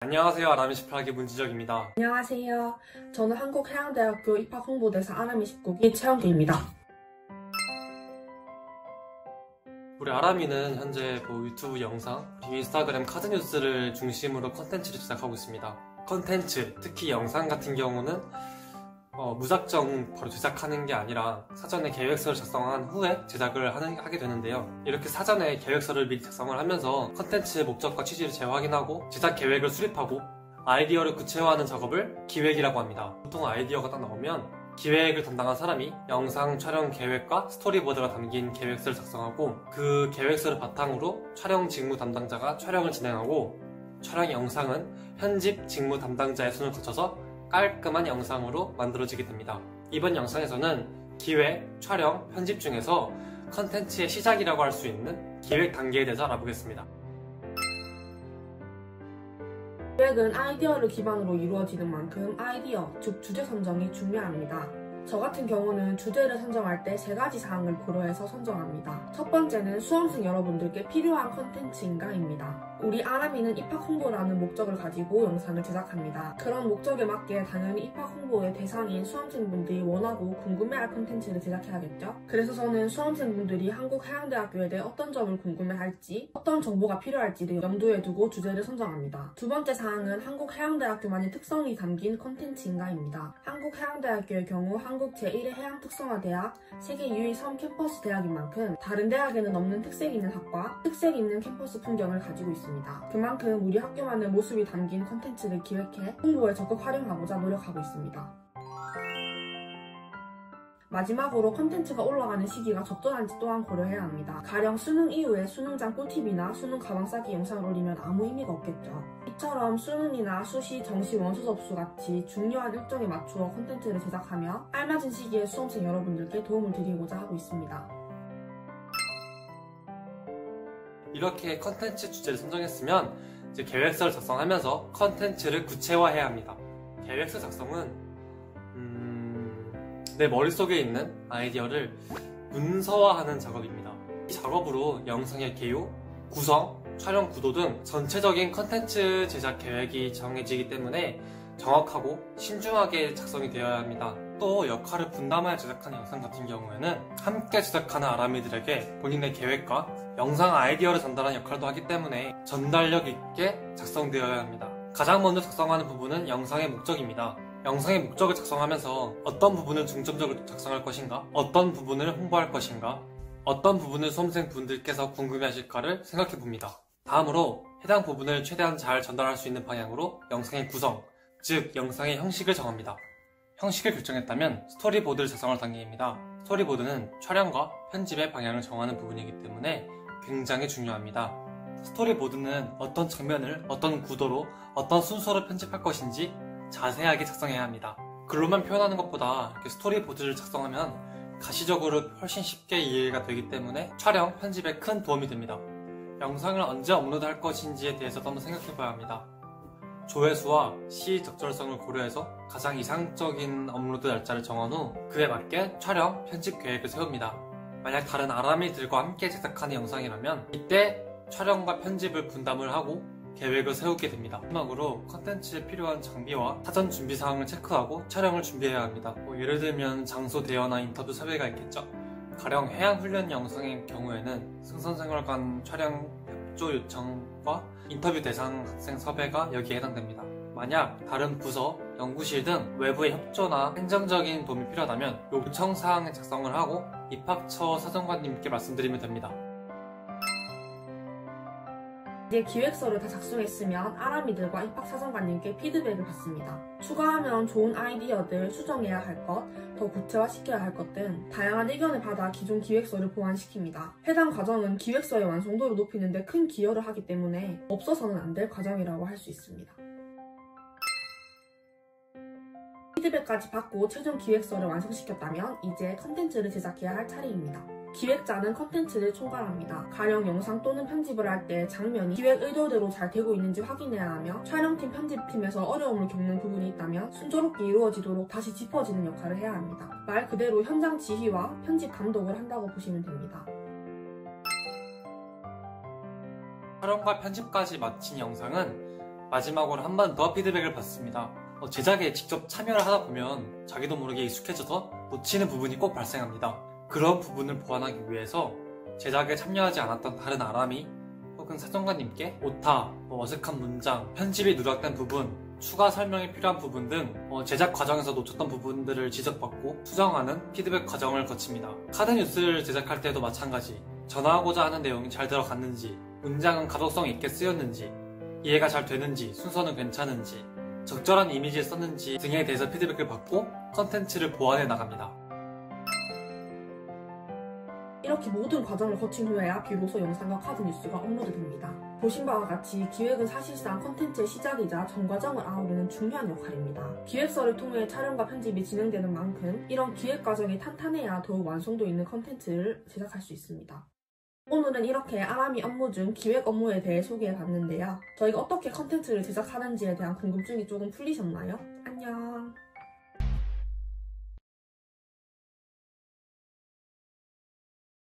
안녕하세요. 아람이18기 문지적입니다. 안녕하세요. 저는 한국해양대학교 입학홍보대사 아람이 19기 최영기입니다. 우리 아람이는 현재 유튜브 영상, 그리고 인스타그램 카드뉴스를 중심으로 컨텐츠를 제작하고 있습니다. 컨텐츠, 특히 영상 같은 경우는 무작정 바로 제작하는 게 아니라 사전에 계획서를 작성한 후에 제작을 하게 되는데요. 이렇게 사전에 계획서를 미리 작성을 하면서 컨텐츠의 목적과 취지를 재확인하고 제작 계획을 수립하고 아이디어를 구체화하는 작업을 기획이라고 합니다. 보통 아이디어가 딱 나오면 기획을 담당한 사람이 영상 촬영 계획과 스토리보드가 담긴 계획서를 작성하고 그 계획서를 바탕으로 촬영 직무 담당자가 촬영을 진행하고 촬영 영상은 편집 직무 담당자의 손을 거쳐서 깔끔한 영상으로 만들어지게 됩니다. 이번 영상에서는 기획, 촬영, 편집 중에서 컨텐츠의 시작이라고 할 수 있는 기획 단계에 대해서 알아보겠습니다. 기획은 아이디어를 기반으로 이루어지는 만큼 아이디어, 즉 주제 선정이 중요합니다. 저 같은 경우는 주제를 선정할 때 3가지 사항을 고려해서 선정합니다. 첫 번째는 수험생 여러분들께 필요한 컨텐츠인가입니다. 우리 아람이는 입학 홍보라는 목적을 가지고 영상을 제작합니다. 그런 목적에 맞게 당연히 입학 홍보의 대상인 수험생분들이 원하고 궁금해할 컨텐츠를 제작해야겠죠? 그래서 저는 수험생분들이 한국해양대학교에 대해 어떤 점을 궁금해할지, 어떤 정보가 필요할지를 염두에 두고 주제를 선정합니다. 두 번째 사항은 한국해양대학교만의 특성이 담긴 컨텐츠인가입니다. 한국해양대학교의 경우 한국 제1의 해양특성화대학, 세계 유일 섬 캠퍼스 대학인 만큼 다른 대학에는 없는 특색 있는 학과, 특색 있는 캠퍼스 풍경을 가지고 있습니다. 그만큼 우리 학교만의 모습이 담긴 컨텐츠를 기획해 홍보에 적극 활용하고자 노력하고 있습니다. 마지막으로 컨텐츠가 올라가는 시기가 적절한지 또한 고려해야 합니다. 가령 수능 이후에 수능장 꿀팁이나 수능 가방 싸기 영상을 올리면 아무 의미가 없겠죠. 이처럼 수능이나 수시, 정시, 원서 접수 같이 중요한 일정에 맞추어 컨텐츠를 제작하며 알맞은 시기에 수험생 여러분들께 도움을 드리고자 하고 있습니다. 이렇게 컨텐츠 주제를 선정했으면 이제 계획서를 작성하면서 컨텐츠를 구체화해야 합니다. 계획서 작성은 내 머릿속에 있는 아이디어를 문서화하는 작업입니다. 이 작업으로 영상의 개요, 구성, 촬영 구도 등 전체적인 컨텐츠 제작 계획이 정해지기 때문에 정확하고 신중하게 작성이 되어야 합니다. 또 역할을 분담하여 제작하는 영상 같은 경우에는 함께 제작하는 아람이들에게 본인의 계획과 영상 아이디어를 전달하는 역할도 하기 때문에 전달력 있게 작성되어야 합니다. 가장 먼저 작성하는 부분은 영상의 목적입니다. 영상의 목적을 작성하면서 어떤 부분을 중점적으로 작성할 것인가, 어떤 부분을 홍보할 것인가, 어떤 부분을 수험생분들께서 궁금해하실까를 생각해 봅니다. 다음으로 해당 부분을 최대한 잘 전달할 수 있는 방향으로 영상의 구성, 즉 영상의 형식을 정합니다. 형식을 결정했다면 스토리보드를 작성할 단계입니다. 스토리보드는 촬영과 편집의 방향을 정하는 부분이기 때문에 굉장히 중요합니다. 스토리보드는 어떤 장면을 어떤 구도로 어떤 순서로 편집할 것인지 자세하게 작성해야 합니다. 글로만 표현하는 것보다 이렇게 스토리보드를 작성하면 가시적으로 훨씬 쉽게 이해가 되기 때문에 촬영, 편집에 큰 도움이 됩니다. 영상을 언제 업로드할 것인지에 대해서도 한번 생각해 봐야 합니다. 조회수와 시적절성을 고려해서 가장 이상적인 업로드 날짜를 정한 후 그에 맞게 촬영, 편집 계획을 세웁니다. 만약 다른 아람이들과 함께 제작하는 영상이라면 이때 촬영과 편집을 분담을 하고 계획을 세우게 됩니다. 마지막으로 컨텐츠에 필요한 장비와 사전 준비 사항을 체크하고 촬영을 준비해야 합니다. 예를 들면 장소 대여나 인터뷰 섭외가 있겠죠. 가령 해양훈련 영상의 경우에는 승선생활관 촬영 협조 요청과 인터뷰 대상 학생 섭외가 여기에 해당됩니다. 만약 다른 부서, 연구실 등 외부의 협조나 행정적인 도움이 필요하다면 요청 사항을 작성을 하고 입학처 사정관님께 말씀드리면 됩니다. 이제 기획서를 다 작성했으면 아람이들과 입학사정관님께 피드백을 받습니다. 추가하면 좋은 아이디어들, 수정해야 할 것, 더 구체화시켜야 할 것 등 다양한 의견을 받아 기존 기획서를 보완시킵니다. 해당 과정은 기획서의 완성도를 높이는 데 큰 기여를 하기 때문에 없어서는 안 될 과정이라고 할 수 있습니다. 피드백까지 받고 최종 기획서를 완성시켰다면 이제 컨텐츠를 제작해야 할 차례입니다. 기획자는 컨텐츠를 총괄합니다. 가령 영상 또는 편집을 할 때 장면이 기획 의도대로 잘 되고 있는지 확인해야 하며 촬영팀, 편집팀에서 어려움을 겪는 부분이 있다면 순조롭게 이루어지도록 다시 짚어지는 역할을 해야 합니다. 말 그대로 현장 지휘와 편집 감독을 한다고 보시면 됩니다. 촬영과 편집까지 마친 영상은 마지막으로 한 번 더 피드백을 받습니다. 제작에 직접 참여를 하다 보면 자기도 모르게 익숙해져서 놓치는 부분이 꼭 발생합니다. 그런 부분을 보완하기 위해서 제작에 참여하지 않았던 다른 아람이 혹은 사정가님께 오타, 어색한 문장, 편집이 누락된 부분, 추가 설명이 필요한 부분 등 제작 과정에서 놓쳤던 부분들을 지적받고 수정하는 피드백 과정을 거칩니다. 카드뉴스를 제작할 때도 마찬가지, 전하고자 하는 내용이 잘 들어갔는지, 문장은 가독성 있게 쓰였는지, 이해가 잘 되는지, 순서는 괜찮은지, 적절한 이미지를 썼는지 등에 대해서 피드백을 받고 컨텐츠를 보완해 나갑니다. 이렇게 모든 과정을 거친 후에야 비로소 영상과 카드 뉴스가 업로드됩니다. 보신 바와 같이 기획은 사실상 컨텐츠의 시작이자 전 과정을 아우르는 중요한 역할입니다. 기획서를 통해 촬영과 편집이 진행되는 만큼 이런 기획 과정이 탄탄해야 더욱 완성도 있는 컨텐츠를 제작할 수 있습니다. 오늘은 이렇게 아람이 업무 중 기획 업무에 대해 소개해봤는데요. 저희가 어떻게 컨텐츠를 제작하는지에 대한 궁금증이 조금 풀리셨나요? 안녕!